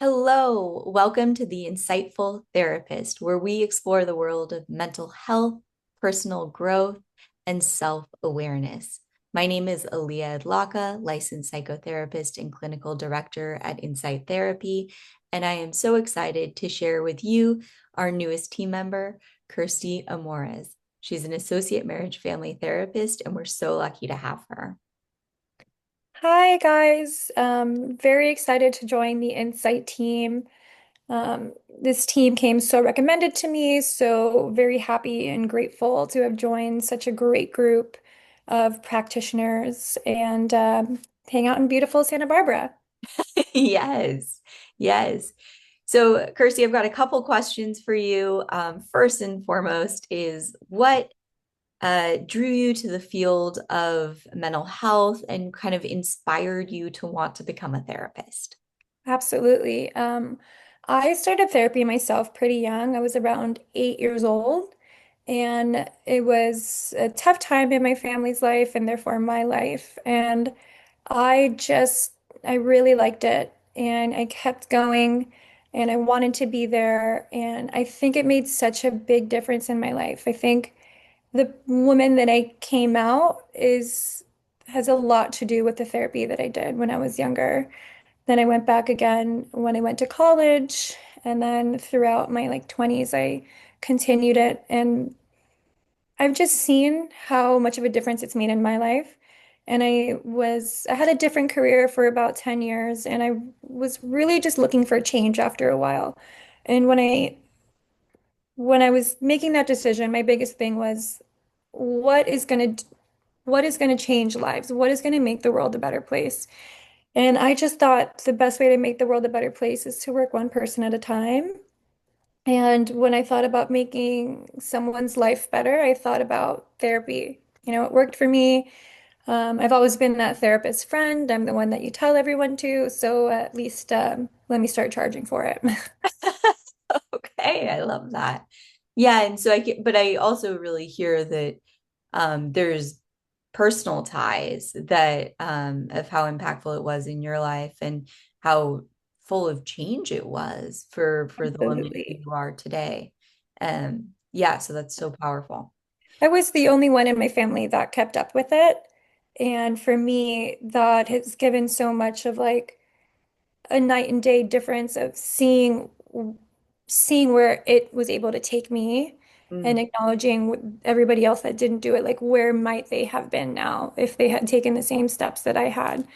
Hello, welcome to The Insightful Therapist, where we explore the world of mental health, personal growth, and self-awareness. My name is Aaliyah Adlaka, licensed psychotherapist and clinical director at Insight Therapy, and I am so excited to share with you our newest team member, Kirstie Amores. She's an associate marriage family therapist, and we're so lucky to have her. Hi guys, very excited to join the Insight team. This team came so recommended to me, so very happy and grateful to have joined such a great group of practitioners and hang out in beautiful Santa Barbara. Yes, yes. So, Kirstie, I've got a couple questions for you. First and foremost is what drew you to the field of mental health and kind of inspired you to want to become a therapist? Absolutely. I started therapy myself pretty young. I was around 8 years old, and it was a tough time in my family's life and therefore my life. And I just, I really liked it, and I kept going, and I wanted to be there. And I think it made such a big difference in my life. I think the woman that I came out is has a lot to do with the therapy that I did when I was younger. Then I went back again when I went to college, and then throughout my 20s, I continued it. And I've just seen how much of a difference it's made in my life. And I had a different career for about 10 years, and I was really just looking for a change after a while. And when I was making that decision, my biggest thing was what is going to what is going to change lives? What is going to make the world a better place? And I just thought the best way to make the world a better place is to work one person at a time. And when I thought about making someone's life better, I thought about therapy. It worked for me. I've always been that therapist friend. I'm the one that you tell everyone to. So at least let me start charging for it. Okay, I love that. Yeah, and so but I also really hear that there's personal ties that of how impactful it was in your life and how full of change it was for the woman who Absolutely. you are today. Yeah, so that's so powerful. I was the only one in my family that kept up with it. And for me, that has given so much of a night and day difference of seeing where it was able to take me and Mm, acknowledging everybody else that didn't do it, like where might they have been now if they had taken the same steps that I had.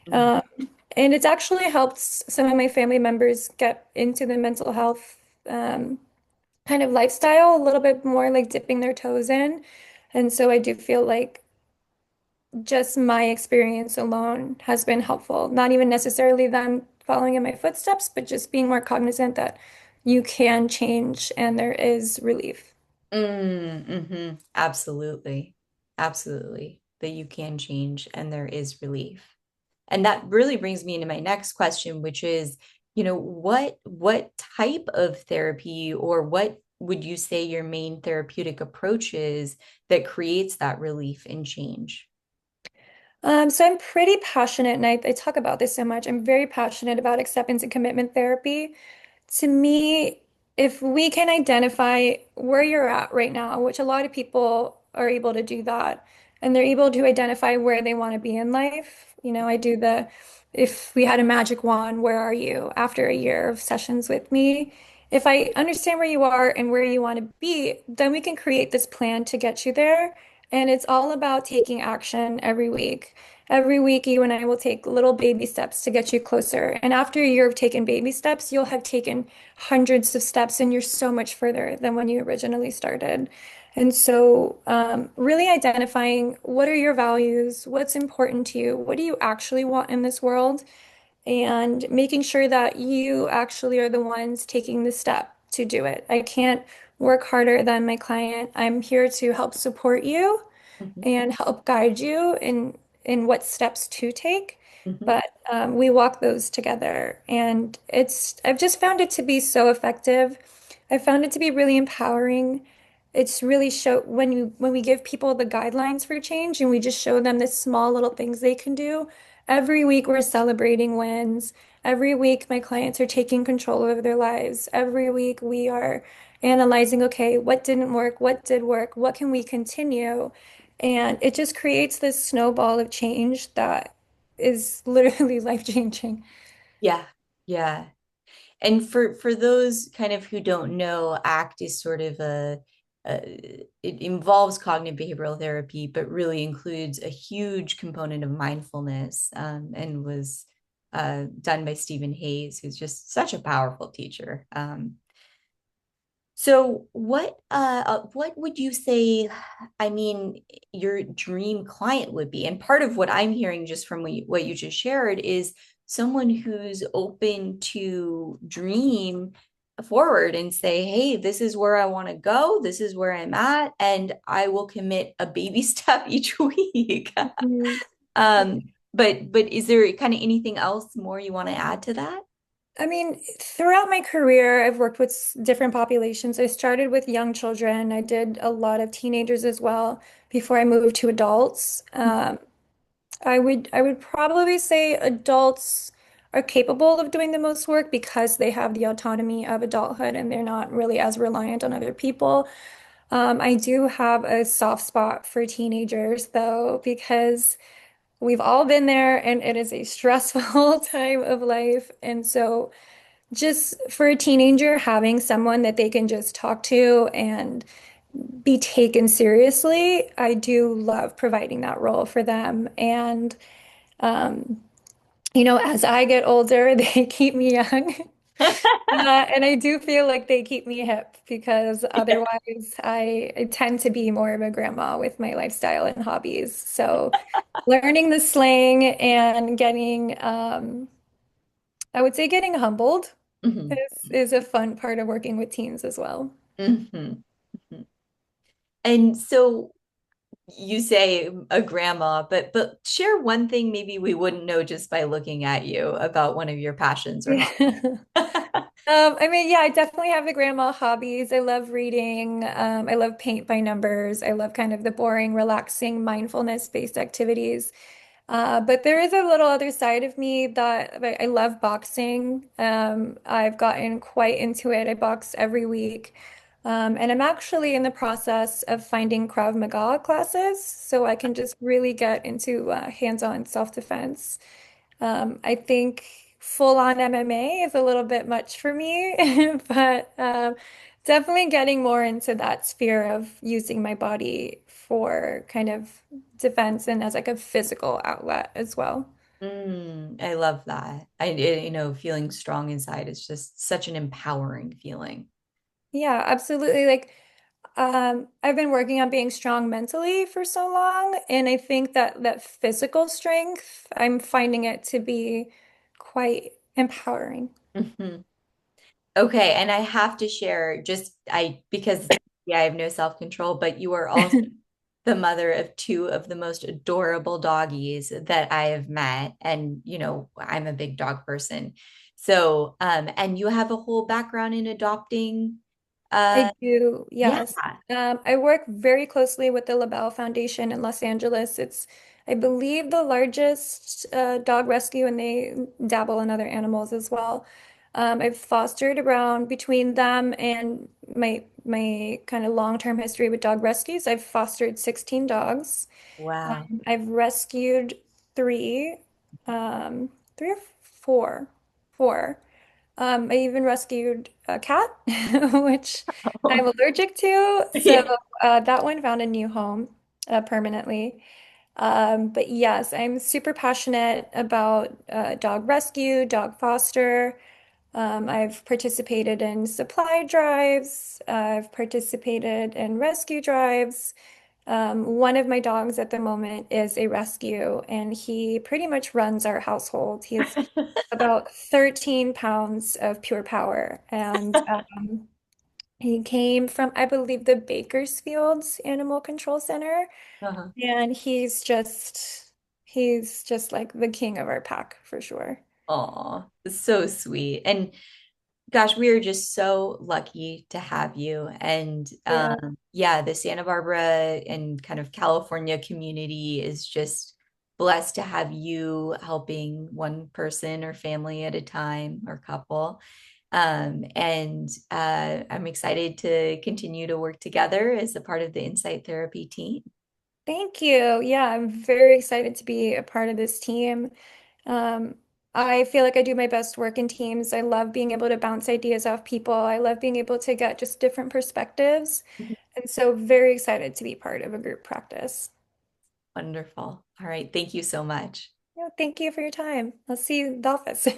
mm, Um, and it's actually helped some of my family members get into the mental health kind of lifestyle a little bit more, like dipping their toes in. And so I do feel like just my experience alone has been helpful. Not even necessarily them following in my footsteps, but just being more cognizant that you can change and there is relief. Absolutely. Absolutely. That you can change and there is relief. And that really brings me into my next question, which is, what type of therapy or what would you say your main therapeutic approach is that creates that relief and change? So I'm pretty passionate, and I talk about this so much. I'm very passionate about acceptance and commitment therapy. To me, if we can identify where you're at right now, which a lot of people are able to do that, and they're able to identify where they want to be in life. I do if we had a magic wand, where are you after a year of sessions with me? If I understand where you are and where you want to be, then we can create this plan to get you there. And it's all about taking action every week. Every week, you and I will take little baby steps to get you closer. And after a year of taking baby steps, you'll have taken hundreds of steps and you're so much further than when you originally started. And so, really identifying what are your values, what's important to you, what do you actually want in this world, and making sure that you actually are the ones taking the step to do it. I can't work harder than my client. I'm here to help support you Mhm, and help guide you in what steps to take. mhm, But we walk those together, and I've just found it to be so effective. I found it to be really empowering. It's really show when we give people the guidelines for change and we just show them the small little things they can do. every week we're celebrating wins. Every week my clients are taking control over their lives. Every week we are analyzing, okay, what didn't work? What did work? What can we continue? And it just creates this snowball of change that is literally life-changing. Yeah. Yeah. And for those kind of who don't know, ACT is sort of it involves cognitive behavioral therapy, but really includes a huge component of mindfulness, and was done by Stephen Hayes, who's just such a powerful teacher. So what would you say, I mean, your dream client would be? And part of what I'm hearing just from what you just shared is someone who's open to dream forward and say, hey, this is where I want to go, this is where I'm at, and I will commit a baby step each week. Mhm. Um, but is there kind of anything else more you want to add to that? I mean, throughout my career, I've worked with different populations. I started with young children. I did a lot of teenagers as well before I moved to adults. I would probably say adults are capable of doing the most work because they have the autonomy of adulthood and they're not really as reliant on other people. I do have a soft spot for teenagers though, because we've all been there and it is a stressful time of life. And so just for a teenager, having someone that they can just talk to and be taken seriously, I do love providing that role for them. And, um, as I get older, they keep me young. And I do feel like they keep me hip because Yeah. otherwise I tend to be more of a grandma with my lifestyle and hobbies. So learning the slang and getting, I would say getting humbled Mhm. is a fun part of working with teens as well. Mhm. Mhm. And so you say a grandma, but share one thing maybe we wouldn't know just by looking at you about one of your passions or Yeah. hobbies. I mean, yeah, I definitely have the grandma hobbies. I love reading. I love paint by numbers. I love kind of the boring, relaxing, mindfulness-based activities. But there is a little other side of me that I love boxing. I've gotten quite into it. I box every week. And I'm actually in the process of finding Krav Maga classes so I can just really get into hands-on self-defense. I think full-on MMA is a little bit much for me, but definitely getting more into that sphere of using my body for kind of defense and as like a physical outlet as well. I love that. Feeling strong inside is just such an empowering feeling. Yeah, absolutely. Like, I've been working on being strong mentally for so long, and I think that that physical strength, I'm finding it to be quite empowering. Mhm. Okay, and I have to share just I because yeah, I have no self-control, but you are also the mother of two of the most adorable doggies that I have met. And, I'm a big dog person. So, and you have a whole background in adopting. I do, Yeah. yes. I work very closely with the LaBelle Foundation in Los Angeles. It's, I believe, the largest dog rescue, and they dabble in other animals as well. I've fostered around between them and my kind of long-term history with dog rescues. I've fostered 16 dogs. Wow. I've rescued three, um, three or four, four. I even rescued a cat, which I'm allergic to. So Yeah. that one found a new home permanently. But yes, I'm super passionate about dog rescue, dog foster. I've participated in supply drives. I've participated in rescue drives. One of my dogs at the moment is a rescue, and he pretty much runs our household. He is about 13 pounds of pure power, and he came from, I believe, the Bakersfield's Animal Control Center, Uh-huh. and he's just like the king of our pack for sure. Aw, so sweet. And gosh, we are just so lucky to have you. And Yeah. yeah, the Santa Barbara and kind of California community is just blessed to have you helping one person or family at a time or couple. And I'm excited to continue to work together as a part of the Insight Therapy team. Thank you. Yeah, I'm very excited to be a part of this team. Um, I feel like I do my best work in teams. I love being able to bounce ideas off people. I love being able to get just different perspectives. And so very excited to be part of a group practice. Wonderful. All right. Thank you so much. Yeah, thank you for your time. I'll see you in the office.